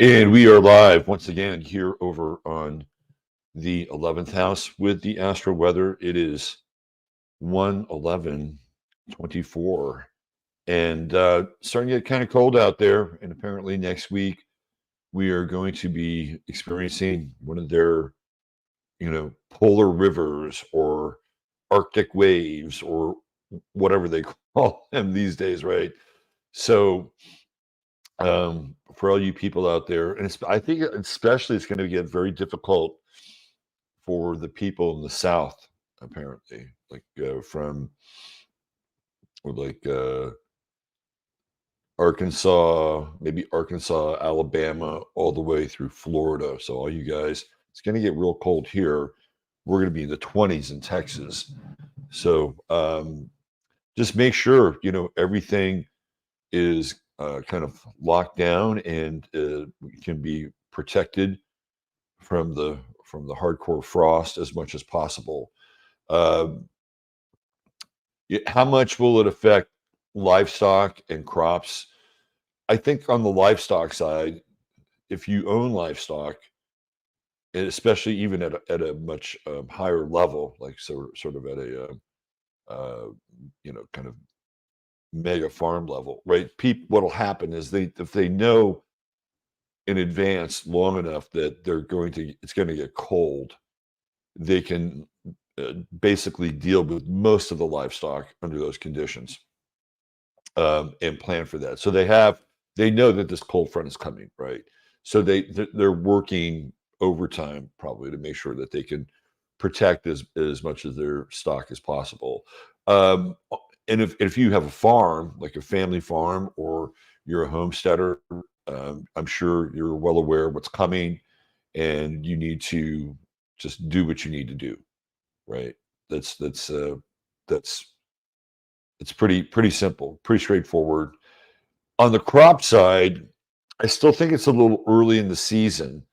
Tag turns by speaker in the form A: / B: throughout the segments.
A: And we are live once again here over on the 11th house with the Astro Weather. It is 1/11/24, and starting to get kind of cold out there. And apparently next week we are going to be experiencing one of their, polar rivers or Arctic waves or whatever they call them these days, right? So for all you people out there, and I think especially it's going to get very difficult for the people in the South, apparently, like from or like Arkansas, maybe Arkansas, Alabama, all the way through Florida. So all you guys, it's going to get real cold here. We're going to be in the 20s in Texas. So just make sure everything is kind of locked down and can be protected from the hardcore frost as much as possible. Um, how much will it affect livestock and crops? I think on the livestock side, if you own livestock, and especially even at a much higher level, like sort of at a kind of mega farm level, right? People, what'll happen is if they know in advance long enough that it's going to get cold, they can basically deal with most of the livestock under those conditions, and plan for that. So they know that this cold front is coming, right? So they're working overtime probably to make sure that they can protect as much of their stock as possible. Um, and if you have a farm, like a family farm, or you're a homesteader, I'm sure you're well aware of what's coming, and you need to just do what you need to do, right? That's it's pretty simple, pretty straightforward. On the crop side, I still think it's a little early in the season,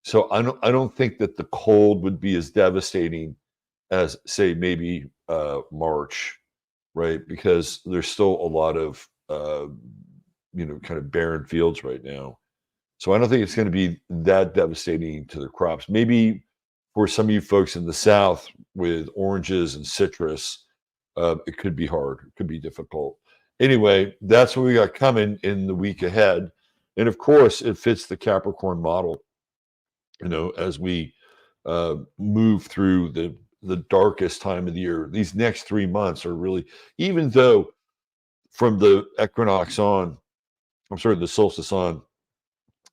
A: so I don't think that the cold would be as devastating as, say, maybe March, right? Because there's still a lot of kind of barren fields right now. So I don't think it's going to be that devastating to the crops. Maybe for some of you folks in the South with oranges and citrus, it could be hard. It could be difficult. Anyway, that's what we got coming in the week ahead. And of course, it fits the Capricorn model, as we move through the darkest time of the year. These next 3 months are really, even though from the equinox on, I'm sorry, the solstice on,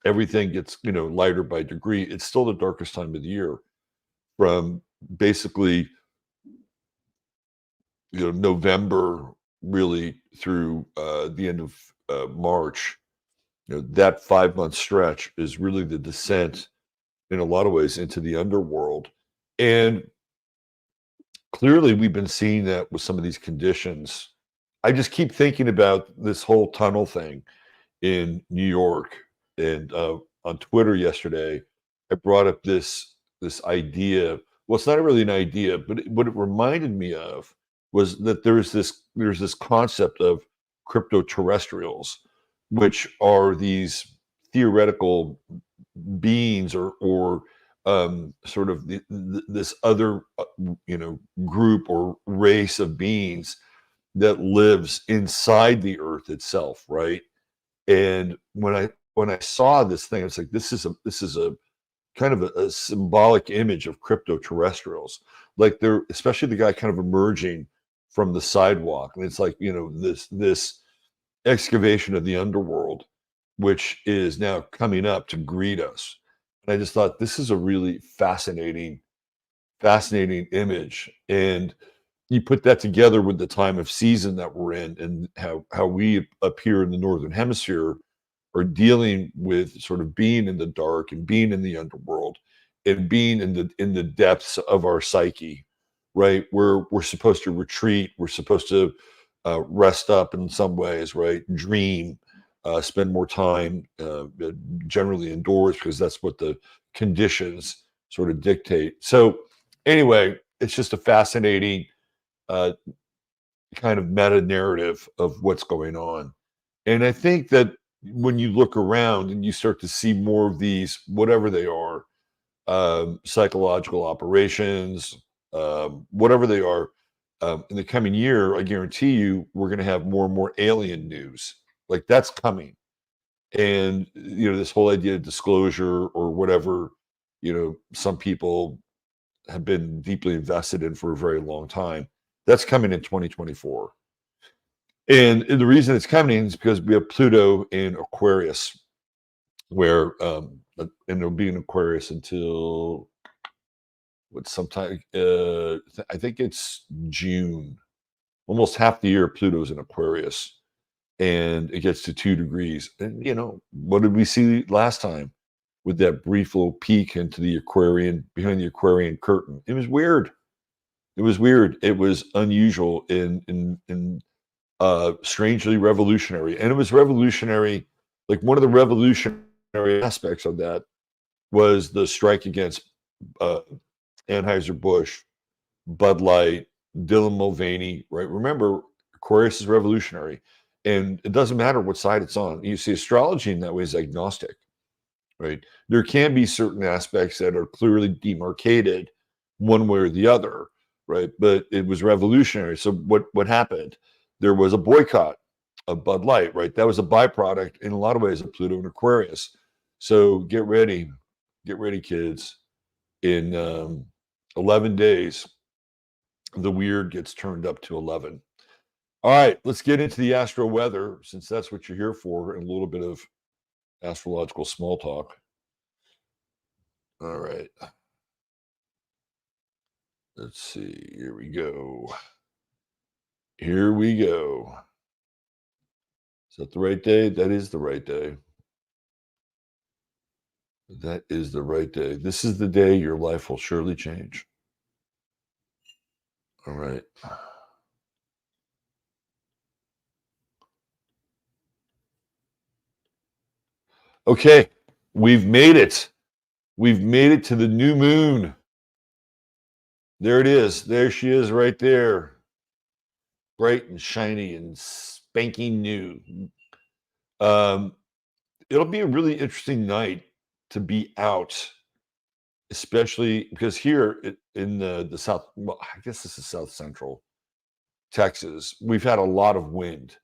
A: everything gets lighter by degree, it's still the darkest time of the year from basically November really through the end of March. That 5 month stretch is really the descent in a lot of ways into the underworld. And clearly we've been seeing that with some of these conditions. I just keep thinking about this whole tunnel thing in New York. And on Twitter yesterday, I brought up this idea. Well, it's not really an idea, but what it reminded me of was that there's this concept of crypto terrestrials, which are these theoretical beings or sort of this other group or race of beings that lives inside the earth itself, right? And when I saw this thing, it's like this is a kind of a symbolic image of crypto terrestrials. Like they're, especially the guy kind of emerging from the sidewalk, and it's like this excavation of the underworld, which is now coming up to greet us. And I just thought this is a really fascinating image. And you put that together with the time of season that we're in, and how we up here in the northern hemisphere are dealing with sort of being in the dark and being in the underworld and being in the depths of our psyche, right? We're supposed to retreat. We're supposed to rest up in some ways, right? Dream, spend more time, generally indoors, because that's what the conditions sort of dictate. So anyway, it's just a fascinating kind of meta narrative of what's going on. And I think that when you look around and you start to see more of these, whatever they are, psychological operations, whatever they are, in the coming year, I guarantee you, we're going to have more and more alien news. Like that's coming. And, this whole idea of disclosure or whatever, some people have been deeply invested in for a very long time, that's coming in 2024. And the reason it's coming is because we have Pluto in Aquarius, where, and it'll be in Aquarius until what sometime, I think it's June. Almost half the year, Pluto's in Aquarius, and it gets to 2 degrees. And what did we see last time with that brief little peek into the Aquarian, behind the Aquarian curtain? It was weird. It was weird. It was unusual and strangely revolutionary. And it was revolutionary. Like one of the revolutionary aspects of that was the strike against uh, Anheuser-Busch, Bud Light, Dylan Mulvaney, right? Remember, Aquarius is revolutionary, and it doesn't matter what side it's on. You see, astrology in that way is agnostic, right? There can be certain aspects that are clearly demarcated one way or the other, right? But it was revolutionary. So what happened? There was a boycott of Bud Light, right? That was a byproduct in a lot of ways of Pluto and Aquarius. So get ready, kids. In 11 days, the weird gets turned up to 11. All right, let's get into the astro weather, since that's what you're here for, and a little bit of astrological small talk. All right. Let's see. Here we go. Here we go. Is that the right day? That is the right day. That is the right day. This is the day your life will surely change. All right. Okay, we've made it. We've made it to the new moon. There it is. There she is right there. Bright and shiny and spanking new. Um, it'll be a really interesting night to be out, especially because here in the South, well, I guess this is South Central Texas, we've had a lot of wind.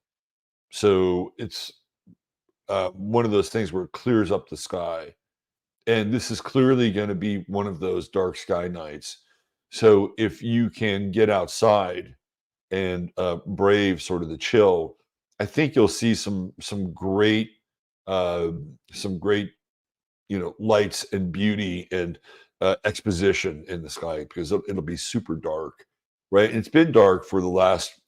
A: So it's one of those things where it clears up the sky. And this is clearly going to be one of those dark sky nights. So if you can get outside and brave sort of the chill, I think you'll see uh, some great lights and beauty and exposition in the sky, because it'll be super dark, right? And it's been dark for the last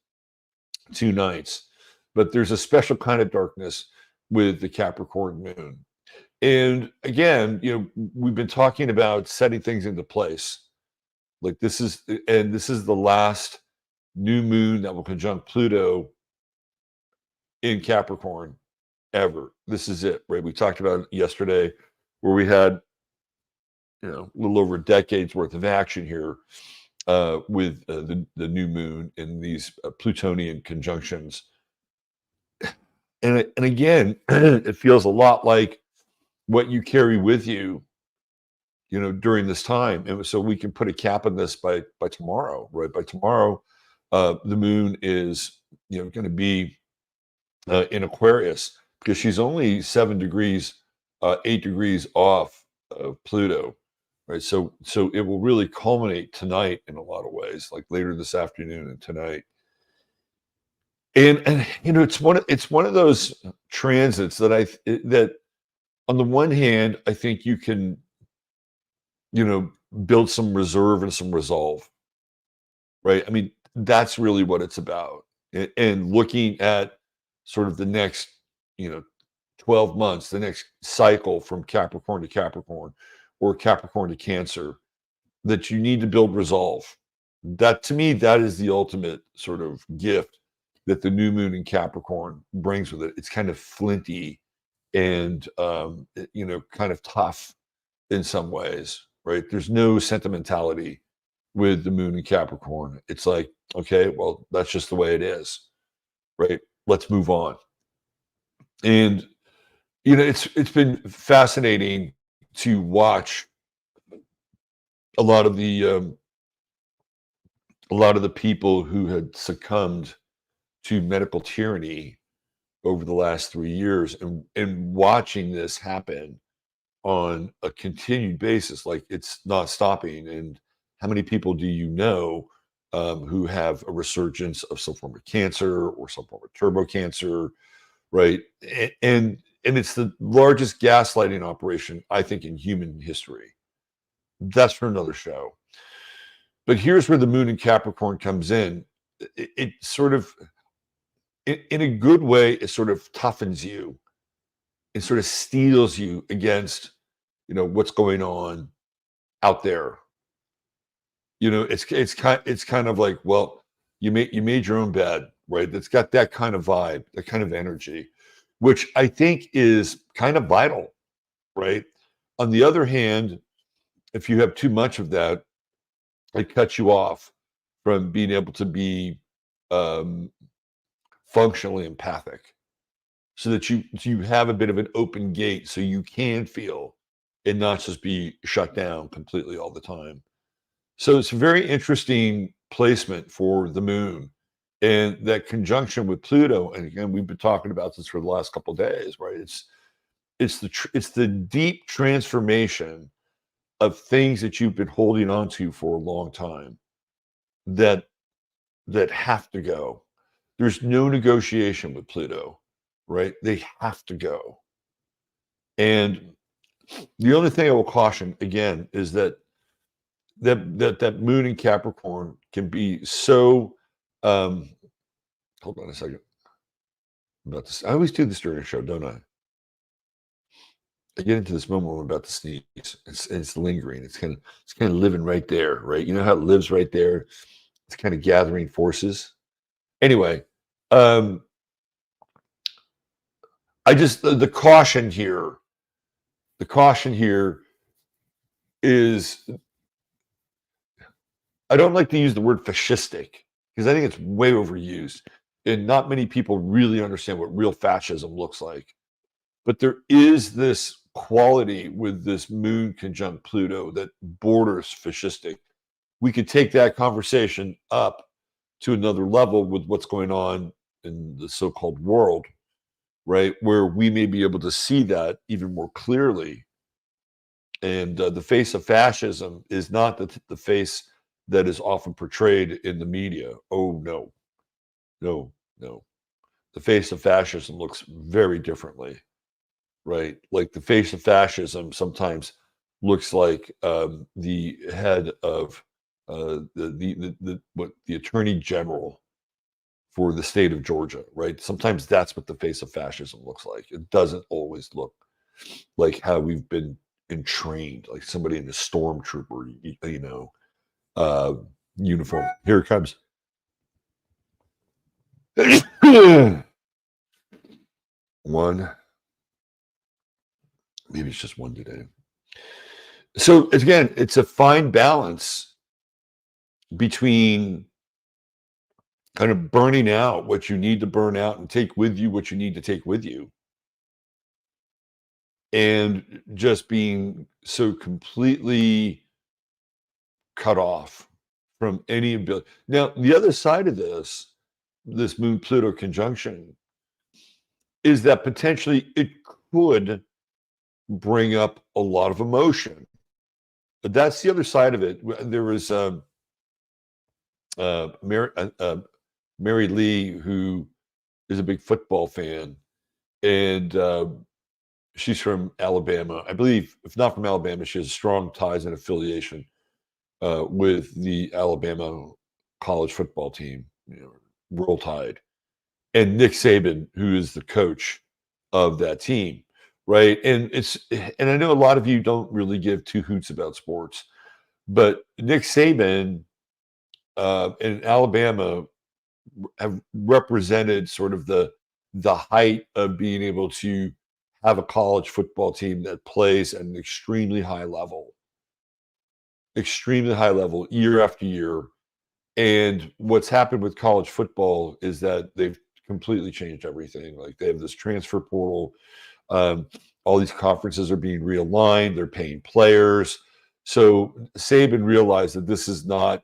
A: 2 nights, but there's a special kind of darkness with the Capricorn moon. And again, we've been talking about setting things into place. Like this is the last new moon that will conjunct Pluto in Capricorn ever. This is it, right? We talked about it yesterday, where we had, a little over a decade's worth of action here with the new moon and these Plutonian conjunctions. And again, it feels a lot like what you carry with you, during this time. And so we can put a cap on this by tomorrow, right? By tomorrow, the moon is, going to be in Aquarius, because she's only 7 degrees, 8 degrees off of Pluto, right? So it will really culminate tonight in a lot of ways, like later this afternoon and tonight. And it's one of those transits that on the one hand, I think you can, build some reserve and some resolve, right? I mean, that's really what it's about. And looking at sort of the next, you know, 12 months, the next cycle from Capricorn to Capricorn or Capricorn to Cancer, that you need to build resolve. That, to me, that is the ultimate sort of gift that the new moon in Capricorn brings with it. It's kind of flinty and, kind of tough in some ways, right? There's no sentimentality with the moon in Capricorn. It's like, okay, well, that's just the way it is, right? Let's move on. And it's been fascinating to watch a lot of the a lot of the people who had succumbed to medical tyranny over the last 3 years, and watching this happen on a continued basis, like it's not stopping. And how many people do you know who have a resurgence of some form of cancer or some form of turbo cancer, right? And it's the largest gaslighting operation, I think, in human history. That's for another show. But here's where the moon in Capricorn comes in. It sort of, in a good way, it sort of toughens you. It sort of steels you against, what's going on out there. It's kind of like, well, you made your own bed, right? It's got that kind of vibe, that kind of energy, which I think is kind of vital, right? On the other hand, if you have too much of that, it cuts you off from being able to be um, functionally empathic, so that you have a bit of an open gate, so you can feel and not just be shut down completely all the time. So it's a very interesting placement for the moon, and that conjunction with Pluto. And again, we've been talking about this for the last couple of days, right? It's the deep transformation of things that you've been holding on to for a long time, that have to go. There's no negotiation with Pluto, right? They have to go. And the only thing I will caution again is that moon in Capricorn can be so. Um, Hold on a second. About this, I always do this during a show, don't I? I get into this moment when I'm about to sneeze. It's lingering. It's kind of living right there, right? You know how it lives right there. It's kind of gathering forces. Anyway, um, I just the caution here. The caution here is, I don't like to use the word fascistic because I think it's way overused, and not many people really understand what real fascism looks like. But there is this quality with this moon conjunct Pluto that borders fascistic. We could take that conversation up to another level with what's going on in the so-called world, right? Where we may be able to see that even more clearly. And the face of fascism is not the face that is often portrayed in the media. Oh, no, no, no. The face of fascism looks very differently, right? Like the face of fascism sometimes looks like the head of the attorney general for the state of Georgia, right? Sometimes that's what the face of fascism looks like. It doesn't always look like how we've been entrained, like somebody in a stormtrooper, uh, uniform. Here it comes. One, maybe it's just one today. So again, it's a fine balance between kind of burning out what you need to burn out and take with you what you need to take with you, and just being so completely cut off from any ability. Now, the other side of this Moon Pluto conjunction, is that potentially it could bring up a lot of emotion. But that's the other side of it. There was Mary, Mary Lee, who is a big football fan, and she's from Alabama. I believe, if not from Alabama, she has strong ties and affiliation with the Alabama college football team, Roll Tide, and Nick Saban, who is the coach of that team, right? And I know a lot of you don't really give two hoots about sports, but Nick Saban and Alabama have represented sort of the height of being able to have a college football team that plays at an extremely high level year after year. And what's happened with college football is that they've completely changed everything. Like they have this transfer portal. Um, all these conferences are being realigned. They're paying players. So Saban realized that this is not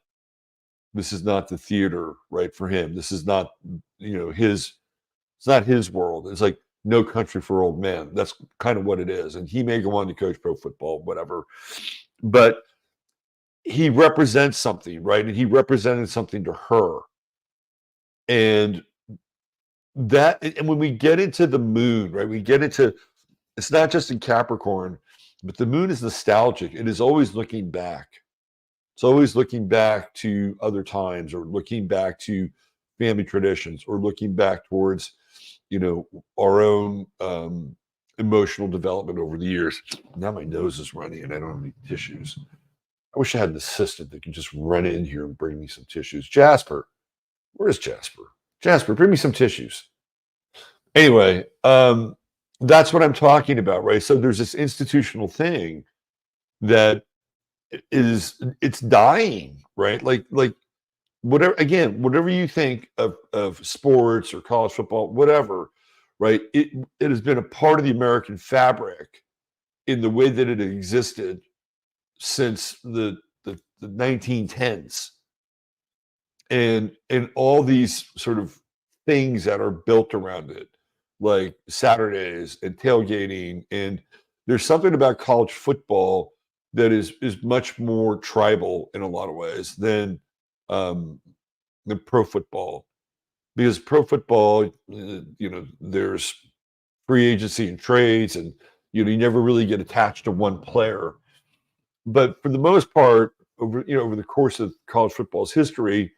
A: the theater, right, for him. This is not, his it's not his world. It's like No Country for Old Men. That's kind of what it is. And he may go on to coach pro football, whatever. But he represents something, right? And he represented something to her. And and when we get into the moon, right, we get into, it's not just in Capricorn, but the moon is nostalgic. It is always looking back. It's always looking back to other times, or looking back to family traditions, or looking back towards, our own emotional development over the years. Now my nose is running and I don't have any tissues. I wish I had an assistant that could just run in here and bring me some tissues. Jasper, where's Jasper? Jasper, bring me some tissues. Anyway, that's what I'm talking about, right? So there's this institutional thing that it's dying, right? Like whatever you think of sports or college football, whatever, right? It has been a part of the American fabric in the way that it existed since the 1910s, and all these sort of things that are built around it, like Saturdays and tailgating. And there's something about college football that is much more tribal in a lot of ways um, than pro football, because pro football, there's free agency and trades, and you never really get attached to one player. But for the most part, over the course of college football's history,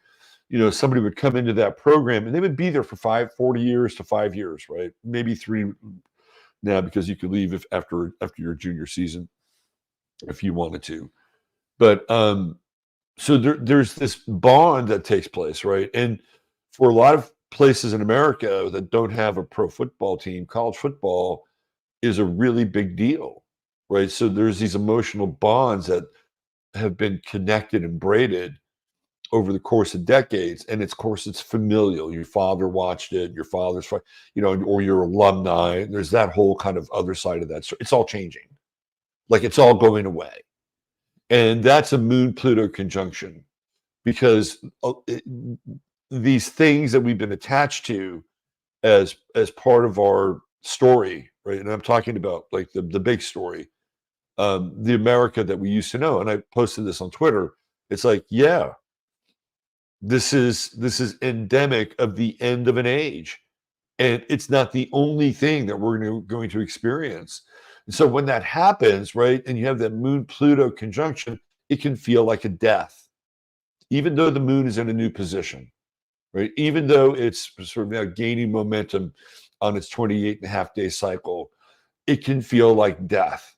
A: somebody would come into that program and they would be there for 40 years to 5 years, right? Maybe 3 now, because you could leave after your junior season if you wanted to. But so there's this bond that takes place, right? And for a lot of places in America that don't have a pro football team, college football is a really big deal, right? So there's these emotional bonds that have been connected and braided over the course of decades, and of course it's familial. Your father watched it, your father's, or your alumni. There's that whole kind of other side of that. So it's all changing, like it's all going away, and that's a Moon Pluto conjunction, because these things that we've been attached to as part of our story, right? And I'm talking about like the big story, the America that we used to know. And I posted this on Twitter. It's like, yeah, this is endemic of the end of an age, and it's not the only thing that we're going to experience. And so when that happens, right, and you have that Moon Pluto conjunction, it can feel like a death, even though the moon is in a new position, right? Even though it's sort of now gaining momentum on its 28 and a half day cycle, it can feel like death,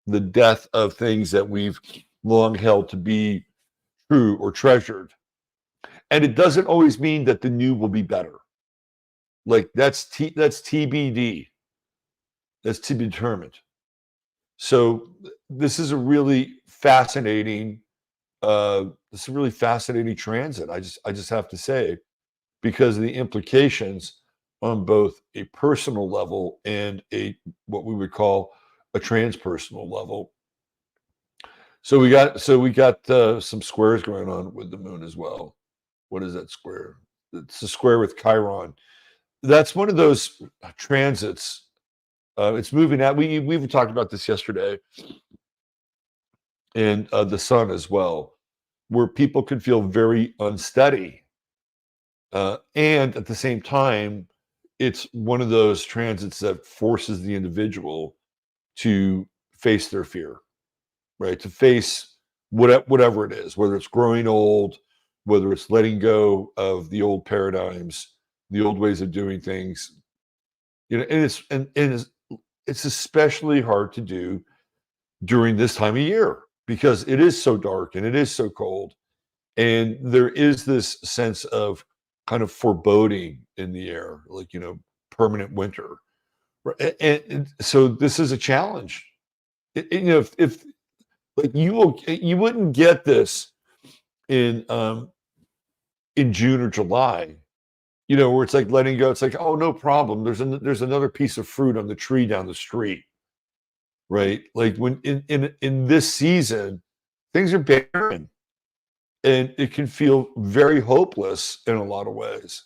A: the death of things that we've long held to be true or treasured. And it doesn't always mean that the new will be better. Like that's TBD. That's to be determined. So this is a really fascinating this is a really fascinating transit. I just have to say, because of the implications on both a personal level and a what we would call a transpersonal level. So we got some squares going on with the moon as well. What is that square? It's a square with Chiron. That's one of those transits. It's moving out. We even talked about this yesterday, and the sun as well, where people can feel very unsteady. And at the same time, it's one of those transits that forces the individual to face their fear, right? To face whatever it is, whether it's growing old, whether it's letting go of the old paradigms, the old ways of doing things. And it's especially hard to do during this time of year, because it is so dark and it is so cold, and there is this sense of kind of foreboding in the air, like permanent winter. And so this is a challenge. If like you wouldn't get this in June or July, where it's like letting go. It's like, oh, no problem. There's another piece of fruit on the tree down the street, right? Like when in this season, things are barren, and it can feel very hopeless in a lot of ways.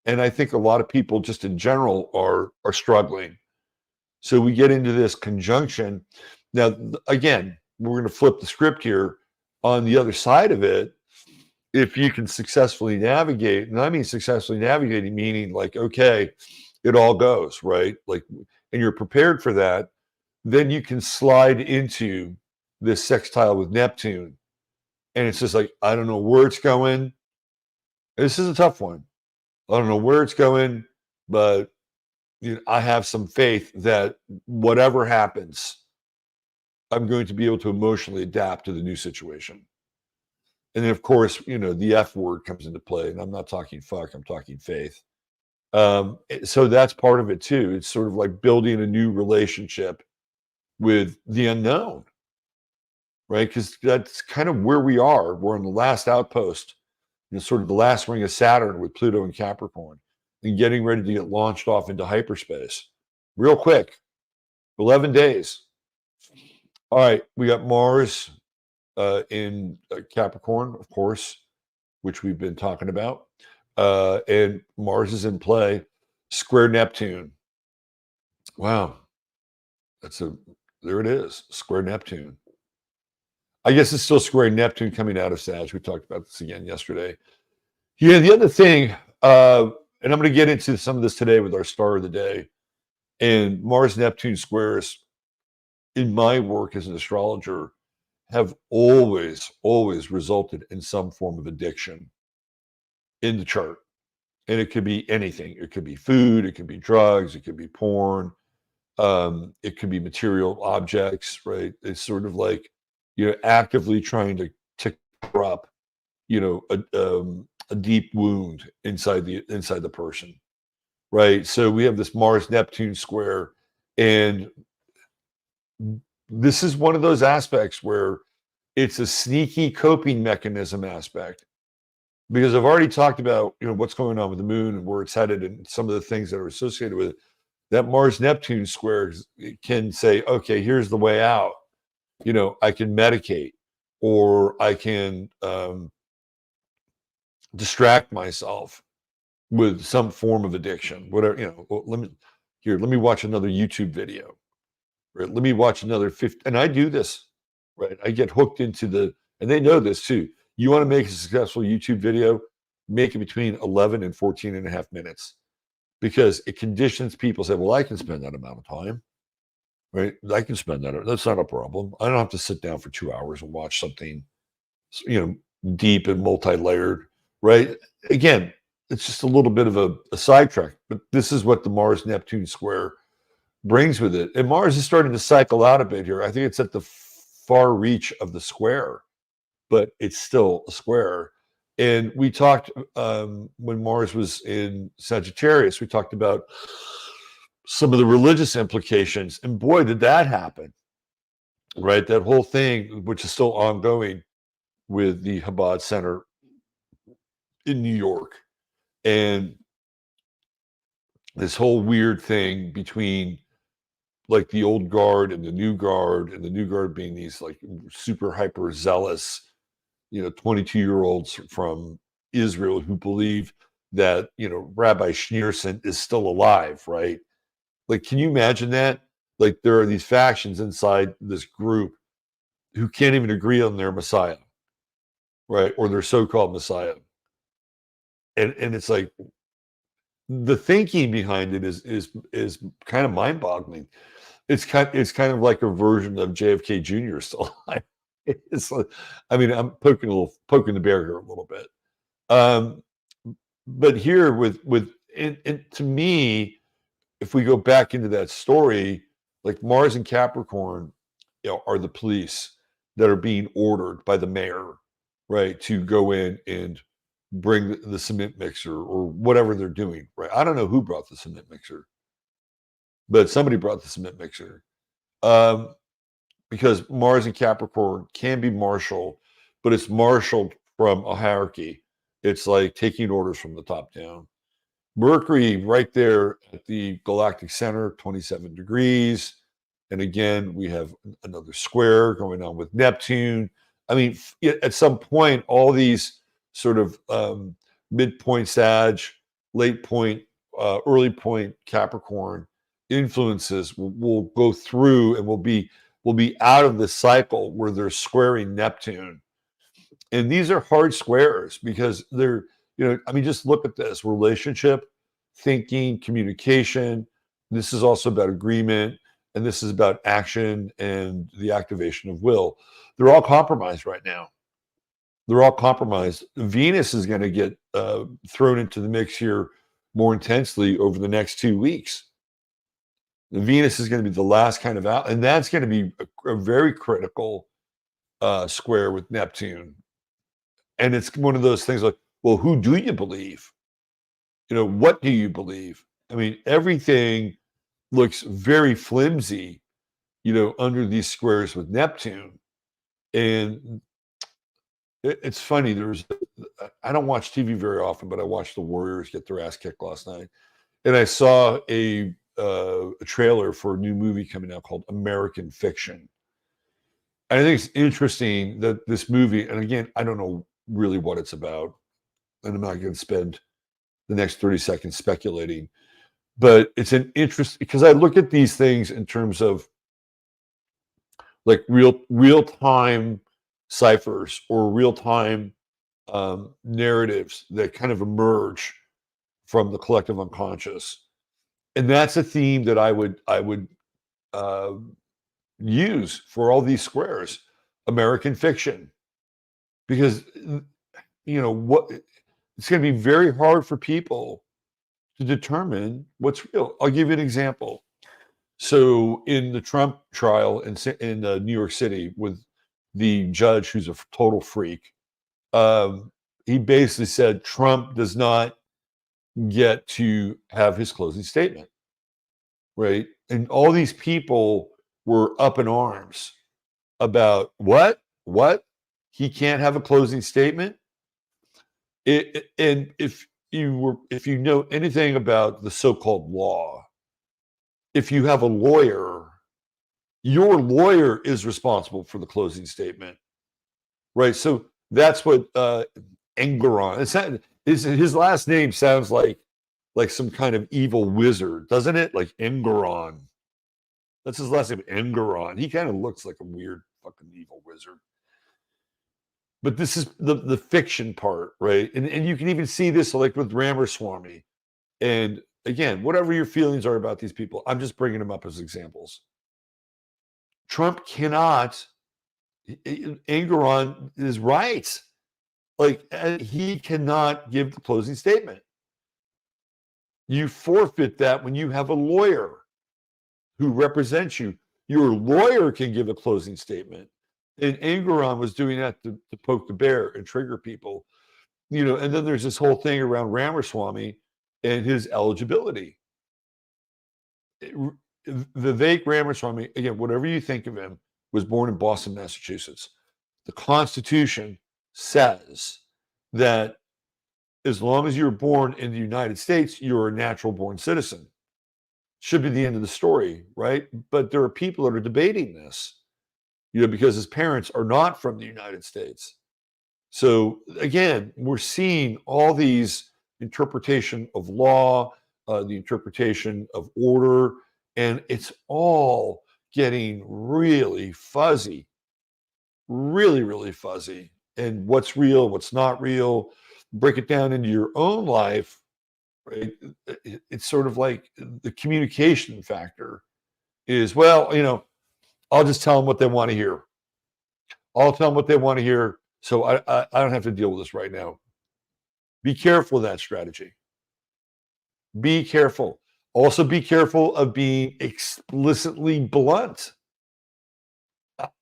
A: And I think a lot of people just in general are struggling. So we get into this conjunction. Now, again, we're going to flip the script here. On the other side of it, if you can successfully navigate, and I mean successfully navigating, meaning like, okay, it all goes, right? Like, and you're prepared for that, then you can slide into this sextile with Neptune. And it's just like, I don't know where it's going. This is a tough one. I don't know where it's going, but I have some faith that whatever happens, I'm going to be able to emotionally adapt to the new situation. And then, of course, the F word comes into play. And I'm not talking fuck, I'm talking faith. So that's part of it too. It's sort of like building a new relationship with the unknown, right? Because that's kind of where we are. We're on the last outpost, sort of the last ring of Saturn with Pluto and Capricorn, and getting ready to get launched off into hyperspace real quick. 11 days. All right, we got Mars in Capricorn, of course, which we've been talking about. And Mars is in play, square Neptune. Wow. There it is, square Neptune. I guess it's still square Neptune coming out of Sag. We talked about this again yesterday. Yeah, the other thing, and I'm going to get into some of this today with our star of the day, and Mars Neptune squares in my work as an astrologer have always resulted in some form of addiction in the chart. And it could be anything. It could be food, it could be drugs, it could be porn, it could be material objects, right? It's sort of like you're actively trying to cover up, a deep wound inside the person, right? So we have this Mars Neptune square, and this is one of those aspects where it's a sneaky coping mechanism aspect, because I've already talked about what's going on with the moon and where it's headed and some of the things that are associated with it. That Mars Neptune square can say, okay, here's the way out. I can medicate, or I can distract myself with some form of addiction, whatever. Let me watch another YouTube video, right? Let me watch another 50, and I do this, right? I get hooked into and they know this too. You want to make a successful YouTube video, make it between 11 and 14 and a half minutes, because it conditions people say, well, I can spend that amount of time, right? I can spend that. That's not a problem. I don't have to sit down for 2 hours and watch something, deep and multi-layered, right? Again, it's just a little bit of a sidetrack, but this is what the Mars Neptune square brings with it. And Mars is starting to cycle out a bit here. I think it's at the far reach of the square, but it's still a square. And we talked when Mars was in Sagittarius, we talked about some of the religious implications. And boy, did that happen, right? That whole thing, which is still ongoing with the Chabad Center in New York. And this whole weird thing between like the old guard and the new guard being these like super hyper zealous, 22-year-olds from Israel who believe that, Rabbi Schneerson is still alive, right? Like, can you imagine that? Like, there are these factions inside this group who can't even agree on their Messiah, right? Or their so-called Messiah. And it's like the thinking behind it is kind of mind-boggling. It's kind of like a version of JFK Jr. still alive. It's like, I mean, I'm poking the bear here a little bit. But here and to me, if we go back into that story, like Mars and Capricorn, are the police that are being ordered by the mayor, right, to go in and bring the cement mixer or whatever they're doing, right? I don't know who brought the cement mixer, but somebody brought the cement mixer. Because Mars and Capricorn can be martial, but it's marshaled from a hierarchy. It's like taking orders from the top down. Mercury right there at the galactic center, 27 degrees. And again, we have another square going on with Neptune. I mean, at some point, all these sort of midpoint Sag, late point, early point Capricorn influences will go through, and will be out of the cycle where they're squaring Neptune. And these are hard squares because they're, I mean, just look at this relationship, thinking, communication. This is also about agreement, and this is about action and the activation of will. They're all compromised right now. They're all compromised. Venus is going to get thrown into the mix here more intensely over the next 2 weeks. Venus is going to be the last kind of out, and that's going to be a very critical square with Neptune. And it's one of those things like, well, who do you believe? What do you believe? I mean, everything looks very flimsy, under these squares with Neptune. And it's funny. I don't watch TV very often, but I watched the Warriors get their ass kicked last night. And I saw a trailer for a new movie coming out called American Fiction. And I think it's interesting that this movie, and again, I don't know really what it's about, and I'm not going to spend the next 30 seconds speculating, but it's an interest because I look at these things in terms of like real time ciphers or real time narratives that kind of emerge from the collective unconscious, and that's a theme that I would use for all these squares. American Fiction, because what it's going to be very hard for people to determine what's real. I'll give you an example. So in the Trump trial in New York City with the judge who's a total freak, he basically said Trump does not get to have his closing statement, right? And all these people were up in arms about what he can't have a closing statement. And if you know anything about the so-called law, if you have a lawyer, your lawyer is responsible for the closing statement, right? So that's what Engeron. His last name sounds like some kind of evil wizard, doesn't it? Like Engeron. That's his last name, Engeron. He kind of looks like a weird fucking evil wizard. But this is the fiction part, right? And you can even see this like with Ramaswamy. And again, whatever your feelings are about these people, I'm just bringing them up as examples. Trump cannot, Engeron is right. Like, he cannot give the closing statement. You forfeit that when you have a lawyer who represents you. Your lawyer can give a closing statement. And Engeron was doing that to poke the bear and trigger people. And then there's this whole thing around Ramaswamy and his eligibility. Vivek Ramaswamy, again, whatever you think of him, was born in Boston, Massachusetts. The Constitution says that as long as you're born in the United States, you're a natural born citizen. Should be the end of the story, right? But there are people that are debating this, because his parents are not from the United States. So again, we're seeing all these interpretation of law, the interpretation of order, and it's all getting really fuzzy, really, really fuzzy. And what's real, what's not real, break it down into your own life, right? It's sort of like the communication factor is, well, I'll just tell them what they want to hear. I'll tell them what they want to hear, so I don't have to deal with this right now. Be careful of that strategy. Be careful. Also be careful of being explicitly blunt.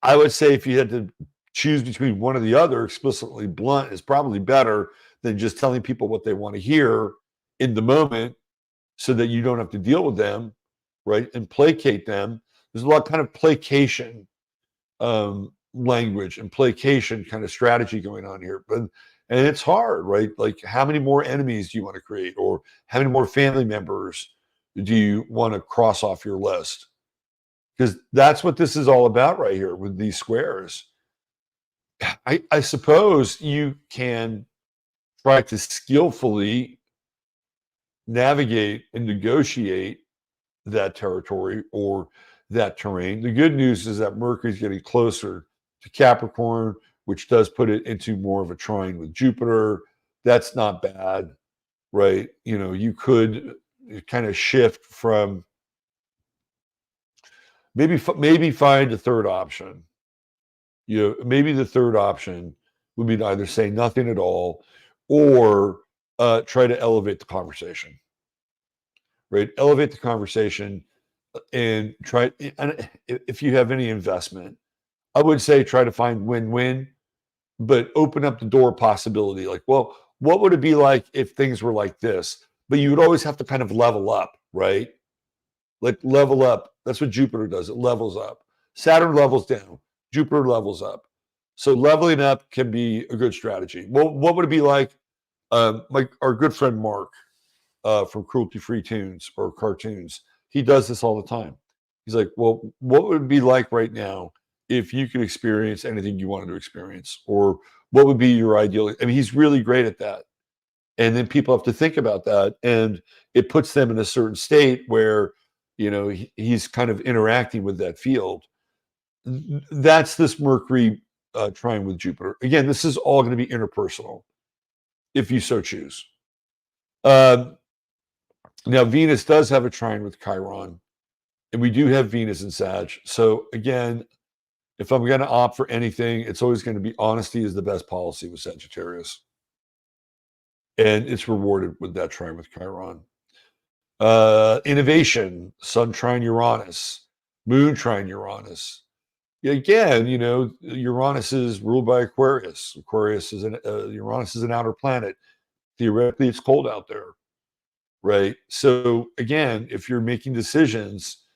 A: I would say if you had to choose between one or the other, explicitly blunt is probably better than just telling people what they want to hear in the moment so that you don't have to deal with them, right? And placate them. There's a lot kind of placation language and placation kind of strategy going on here. But And it's hard, right? Like, how many more enemies do you want to create? Or how many more family members do you want to cross off your list? Because that's what this is all about right here with these squares. I suppose you can try to skillfully navigate and negotiate that territory or that terrain. The good news is that Mercury's getting closer to Capricorn, which does put it into more of a trine with Jupiter. That's not bad, right? You know, you could kind of shift from maybe find a third option. You know, maybe the third option would be to either say nothing at all or try to elevate the conversation, right? Elevate the conversation and try. And if you have any investment, I would say try to find win-win, but open up the door possibility. Like, well, what would it be like if things were like this? But you would always have to kind of level up, right? Like level up. That's what Jupiter does. It levels up. Saturn levels down. Jupiter levels up. So leveling up can be a good strategy. Well, what would it be like? Like our good friend Mark from Cruelty Free Tunes or Cartoons, he does this all the time. He's like, well, what would it be like right now if you could experience anything you wanted to experience? Or what would be your ideal? I mean, he's really great at that. And then people have to think about that. And it puts them in a certain state where, you know, he's kind of interacting with that field. That's this Mercury trine with Jupiter. Again, this is all going to be interpersonal if you so choose. Um, Now, Venus does have a trine with Chiron, and we do have Venus in Sag. So again, if I'm going to opt for anything, it's always going to be honesty is the best policy with Sagittarius. And it's rewarded with that trine with Chiron. Innovation, Sun trine Uranus, Moon trine Uranus. Again, you know, Uranus is ruled by Aquarius. Uranus is an outer planet. Theoretically, it's cold out there, right? So again, if you're making decisions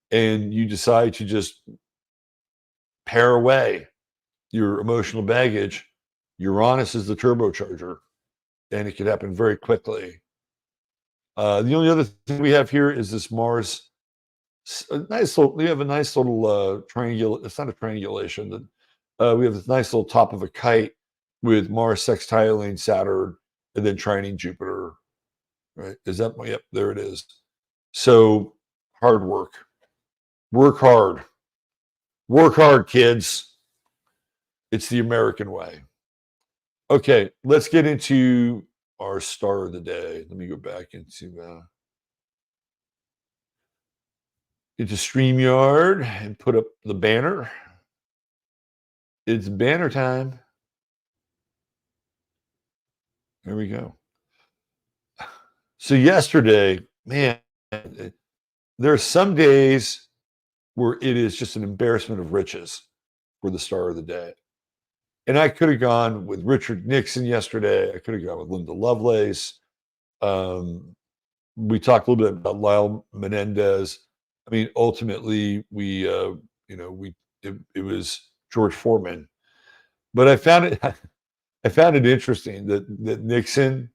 A: and you decide to just pare away your emotional baggage, Uranus is the turbocharger, and it can happen very quickly. The only other thing we have here is this Mars. We have a nice little triangle. It's not a triangulation. We have this nice little top of a kite with Mars sextiling Saturn and then trining Jupiter. Right? Is that? Yep, there it is. So hard work. Work hard. Work hard, kids. It's the American way. Okay, let's get into our star of the day. Let me go back into StreamYard and put up the banner. It's banner time. There we go. So yesterday, man, there are some days where it is just an embarrassment of riches for the star of the day. And I could have gone with Richard Nixon yesterday. I could have gone with Linda Lovelace. We talked a little bit about Lyle Menendez. I mean, ultimately, it was George Foreman. But I found it interesting that Nixon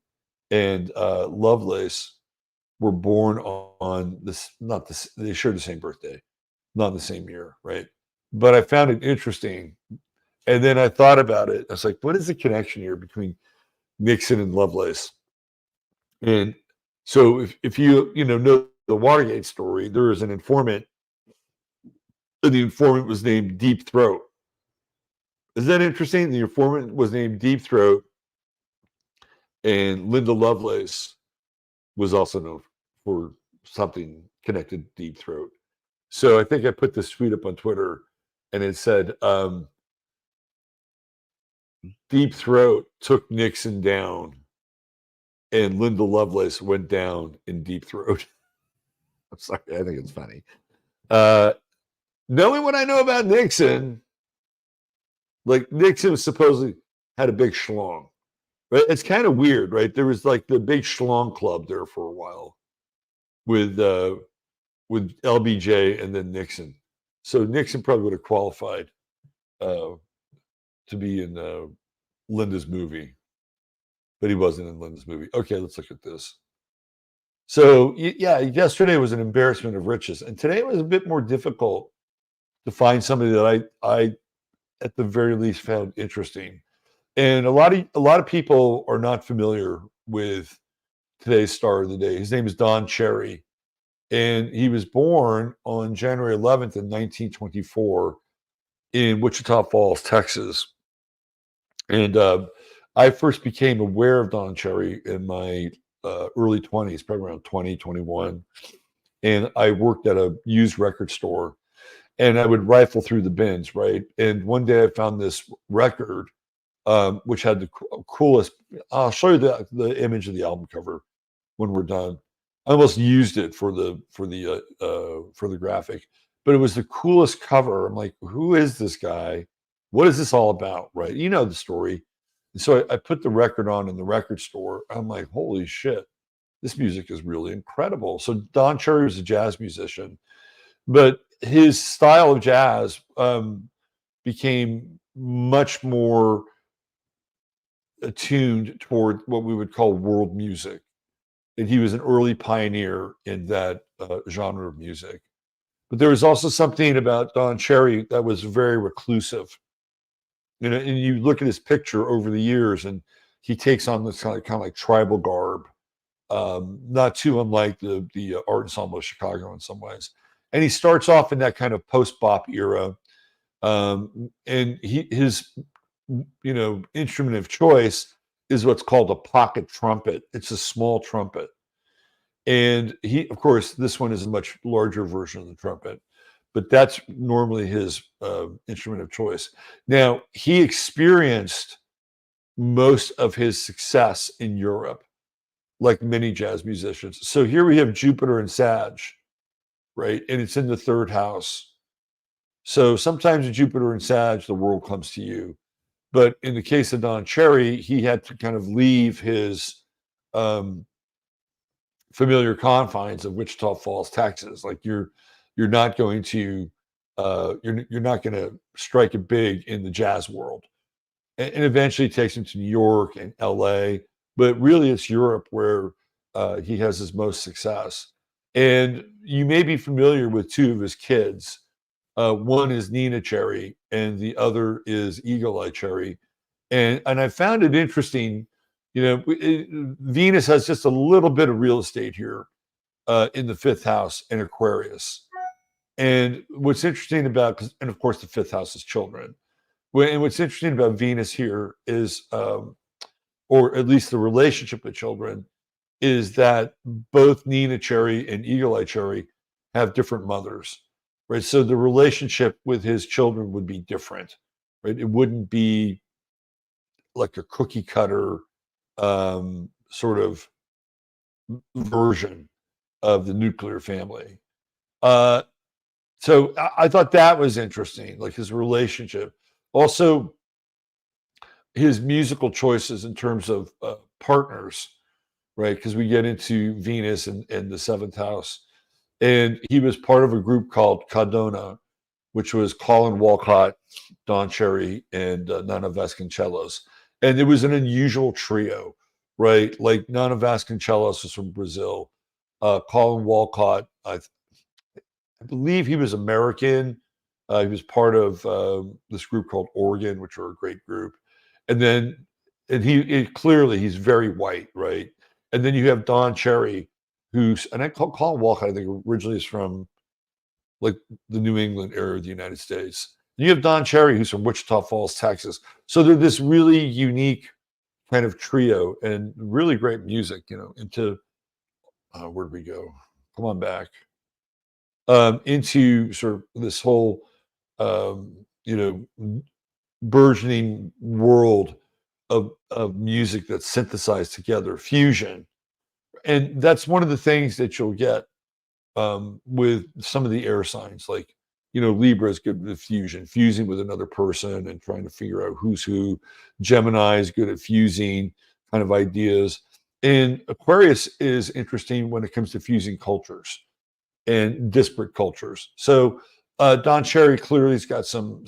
A: and Lovelace were born on this, not this, they share the same birthday, not the same year, right? But I found it interesting. And then I thought about it. I was like, what is the connection here between Nixon and Lovelace? And so if you know the Watergate story, there is an informant, and the informant was named Deep Throat. Is that interesting? The informant was named Deep Throat, and Linda Lovelace was also known for something connected to Deep Throat. So I think I put this tweet up on Twitter, and it said, Deep Throat took Nixon down, and Linda Lovelace went down in Deep Throat. I'm sorry, I think it's funny. Knowing what I know about Nixon, like Nixon supposedly had a big schlong. Right? It's kind of weird, right? There was like the big schlong club there for a while with LBJ and then Nixon. So Nixon probably would have qualified to be in Linda's movie. but he wasn't in Linda's movie. Okay, let's look at this. So yeah, yesterday was an embarrassment of riches, and today was a bit more difficult to find somebody that I at the very least found interesting. And a lot of people are not familiar with today's star of the day. His name is Don Cherry, and he was born on January 11th in 1924 in Wichita Falls, Texas. And I first became aware of Don Cherry in my early 20s, probably around 20, 21. And I worked at a used record store, and I would rifle through the bins, right? And one day I found this record, which had the coolest. I'll show you the image of the album cover when we're done. I almost used it for the graphic, but it was the coolest cover. I'm like, who is this guy? What is this all about? Right? You know the story. And so I put the record on in the record store. I'm like, holy shit, this music is really incredible. So Don Cherry was a jazz musician, but his style of jazz became much more attuned toward what we would call world music. And he was an early pioneer in that genre of music. But there was also something about Don Cherry that was very reclusive. You know, and you look at his picture over the years, and he takes on this kind of like tribal garb, not too unlike the art ensemble of Chicago in some ways. And he starts off in that kind of post-bop era, and his instrument of choice is what's called a pocket trumpet. It's a small trumpet. And of course, this one is a much larger version of the trumpet, but that's normally his instrument of choice. Now, he experienced most of his success in Europe, like many jazz musicians. So here we have Jupiter and Sag, right? And it's in the third house. So sometimes in Jupiter and Sag, the world comes to you. But in the case of Don Cherry, he had to kind of leave his familiar confines of Wichita Falls, Texas. Like you're not going to you're not going to strike it big in the jazz world. And eventually takes him to New York and L.A. But really, it's Europe where he has his most success. And you may be familiar with two of his kids. One is Nina Cherry, and the other is Eagle Eye Cherry. And I found it interesting. You know, Venus has just a little bit of real estate here in the fifth house in Aquarius. And what's interesting about, and of course, the fifth house is children. And what's interesting about Venus here is, or at least the relationship with children, is that both Nina Cherry and Eagle Eye Cherry have different mothers, right? So the relationship with his children would be different, right? It wouldn't be like a cookie cutter sort of version of the nuclear family. So I thought that was interesting, like his relationship. Also, his musical choices in terms of partners, right? Because we get into Venus and the seventh house. And he was part of a group called Cadona, which was Colin Walcott, Don Cherry, and Nana Vasconcelos. And it was an unusual trio, right? Like Nana Vasconcelos was from Brazil. Colin Walcott, I believe he was American. He was part of this group called Oregon, which are a great group. And then, clearly he's very white, right? And then you have Don Cherry, and I call Colin Walcott, I think originally is from like the New England area of the United States. And you have Don Cherry, who's from Wichita Falls, Texas. So they're this really unique kind of trio and really great music, into where do we go? Come on back. Into sort of this whole, burgeoning world of music that's synthesized together, fusion. And that's one of the things that you'll get with some of the air signs, like, Libra is good with fusion, fusing with another person and trying to figure out who's who. Gemini is good at fusing kind of ideas. And Aquarius is interesting when it comes to fusing cultures and disparate cultures. So Don Cherry clearly has got some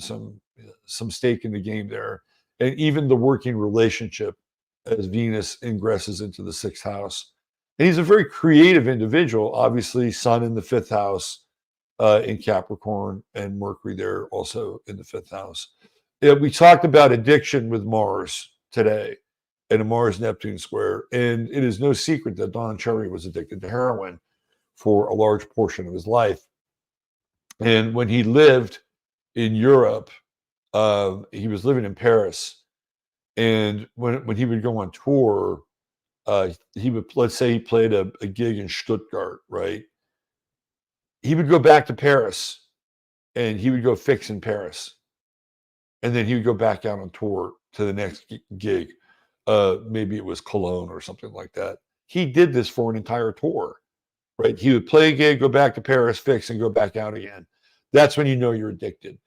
A: stake in the game there, and even the working relationship as Venus ingresses into the 6th house. And he's a very creative individual, obviously, Sun in the 5th house in Capricorn, and Mercury there also in the 5th house. We talked about addiction with Mars today and a Mars Neptune square. And it is no secret that Don Cherry was addicted to heroin for a large portion of his life. And when he lived in Europe, he was living in Paris. And when he would go on tour, he would, let's say he played a gig in Stuttgart, right? He would go back to Paris and he would go fix in Paris. And then he would go back out on tour to the next gig. Maybe it was Cologne or something like that. He did this for an entire tour, right? He would play a gig, go back to Paris, fix, and go back out again. That's when you know you're addicted.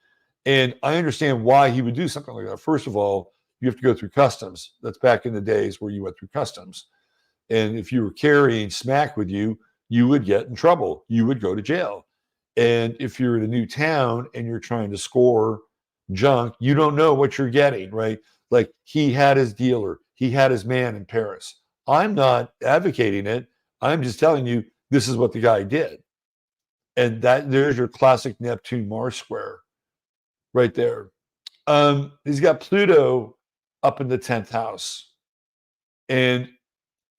A: And I understand why he would do something like that. First of all, you have to go through customs. That's back in the days where you went through customs. And if you were carrying smack with you, you would get in trouble. You would go to jail. And if you're in a new town and you're trying to score junk, you don't know what you're getting, right? Like he had his dealer, he had his man in Paris. I'm not advocating it. I'm just telling you this is what the guy did. And that there's your classic Neptune Mars square right there. He's got Pluto up in the 10th house. And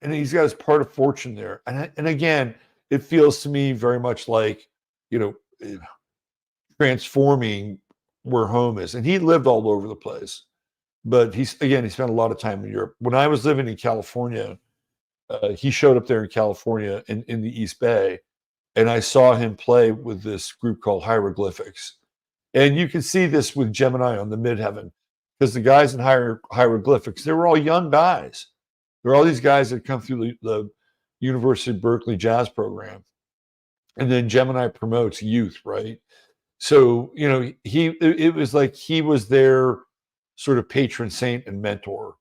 A: he's got his part of fortune there. And again, it feels to me very much like, transforming where home is. And he lived all over the place. But he spent a lot of time in Europe. When I was living in California, he showed up there in California in the East Bay. And I saw him play with this group called Hieroglyphics. And you can see this with Gemini on the midheaven, because the guys in Hieroglyphics, they were all young guys. There are all these guys that come through the University of Berkeley jazz program. And then Gemini promotes youth, right? So, it was like he was their sort of patron saint and mentor.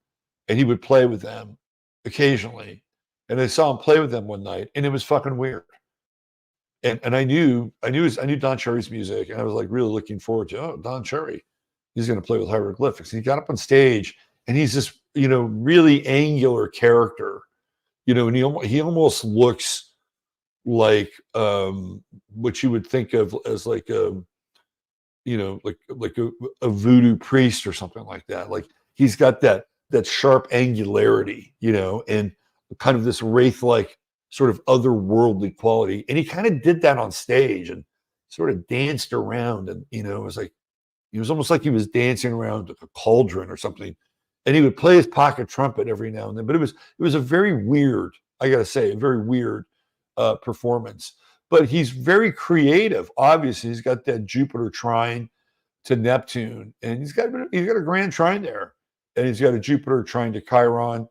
A: And he would play with them occasionally. And I saw him play with them one night, and it was fucking weird. And I knew Don Cherry's music, and I was like really looking forward to, Don Cherry, he's going to play with Hieroglyphics. And he got up on stage, and he's this, really angular character, and he almost looks like what you would think of as like a voodoo priest or something like that. Like he's got that sharp angularity, and kind of this wraith-like sort of otherworldly quality. And he kind of did that on stage and sort of danced around. And, it was almost like he was dancing around a cauldron or something. And he would play his pocket trumpet every now and then. But it was a very weird, I got to say, a very weird performance. But he's very creative. Obviously, he's got that Jupiter trine to Neptune. And he's got a grand trine there. And he's got a Jupiter trine to Chiron.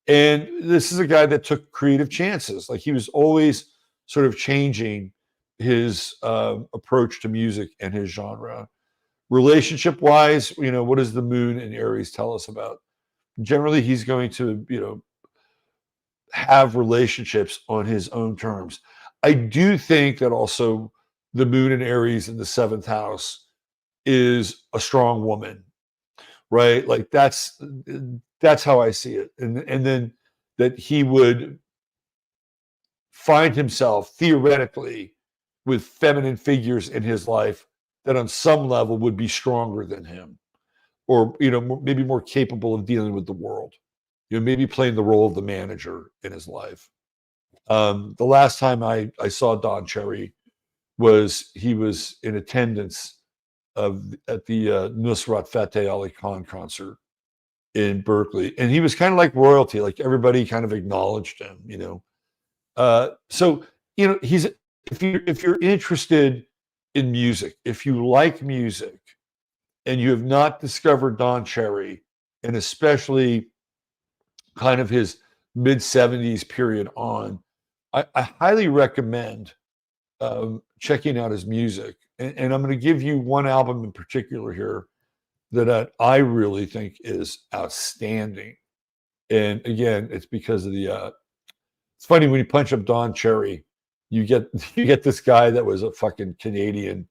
A: And this is a guy that took creative chances. Like he was always sort of changing his approach to music and his genre. Relationship-wise, what does the moon in Aries tell us about? Generally, he's going to, have relationships on his own terms. I do think that also the moon in Aries in the 7th house is a strong woman, right? Like that's how I see it. And then that he would find himself theoretically with feminine figures in his life that on some level would be stronger than him, or, maybe more capable of dealing with the world, maybe playing the role of the manager in his life. The last time I saw Don Cherry he was in attendance at the Nusrat Fateh Ali Khan concert in Berkeley. And he was kind of like royalty, like everybody kind of acknowledged him, So, if you're interested in music, if you like music and you have not discovered Don Cherry, and especially kind of his mid-70s period on, I highly recommend checking out his music. And I'm going to give you one album in particular here that I really think is outstanding. And again, it's because of it's funny when you punch up Don Cherry, you get this guy that was a fucking Canadian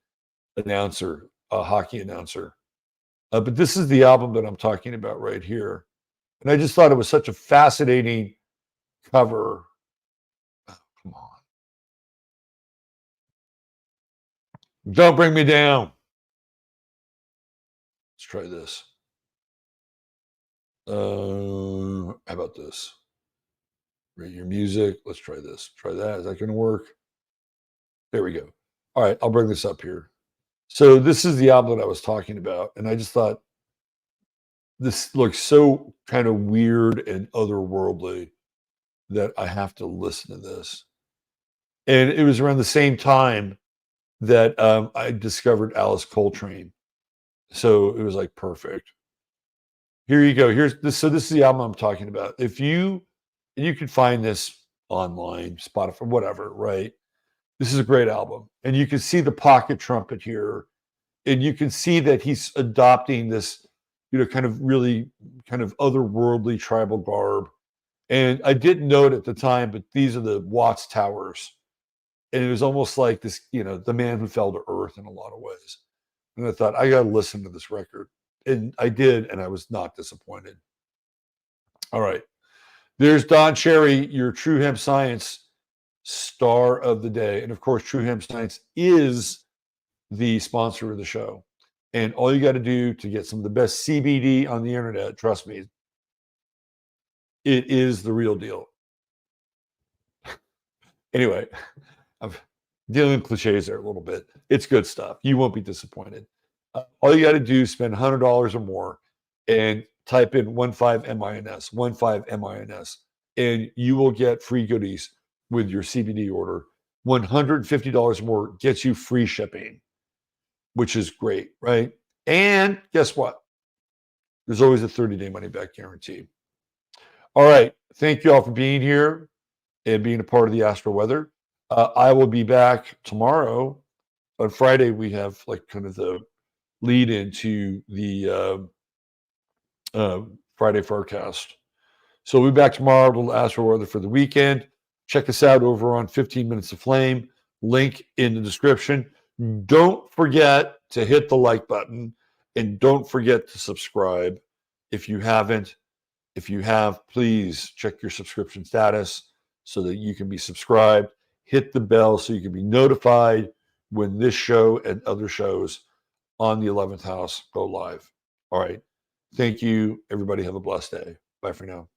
A: announcer, a hockey announcer. But this is the album that I'm talking about right here. And I just thought it was such a fascinating cover. Oh, come on. Don't bring me down. Let's try this. How about this? Rate your music. Let's try this. Try that. Is that going to work? There we go. All right, I'll bring this up here. So this is the album that I was talking about, and I just thought this looks so kind of weird and otherworldly that I have to listen to this. And it was around the same time that I discovered Alice Coltrane, so it was like perfect. Here you go. Here's this. So this is the album I'm talking about. If you can find this online, Spotify, whatever, right? This is a great album, and you can see the pocket trumpet here, and you can see that he's adopting this, kind of really kind of otherworldly tribal garb. And I didn't know it at the time, but these are the Watts Towers, and it was almost like this, the man who fell to earth in a lot of ways. And I thought, I got to listen to this record. And I did, and I was not disappointed. All right. There's Don Cherry, your True Hemp Science star of the day. And of course, True Hemp Science is the sponsor of the show. And all you got to do to get some of the best CBD on the internet, trust me, it is the real deal. Anyway, I'm dealing with cliches there a little bit. It's good stuff. You won't be disappointed. All you got to do is spend $100 or more and type in 15MINS, 15MINS, and you will get free goodies with your CBD order. $150 more gets you free shipping, which is great, right? And guess what? There's always a 30-day money-back guarantee. All right. Thank you all for being here and being a part of the Astro Weather. I will be back tomorrow. On Friday, we have like kind of the lead into the Friday forecast. So we'll be back tomorrow. Little Astro Weather for the weekend. Check us out over on 15 Minutes of Flame. Link in the description. Don't forget to hit the like button, and don't forget to subscribe if you haven't. If you have, please check your subscription status so that you can be subscribed. Hit the bell so you can be notified when this show and other shows on the 11th house go live. All right. Thank you. Everybody have a blessed day. Bye for now.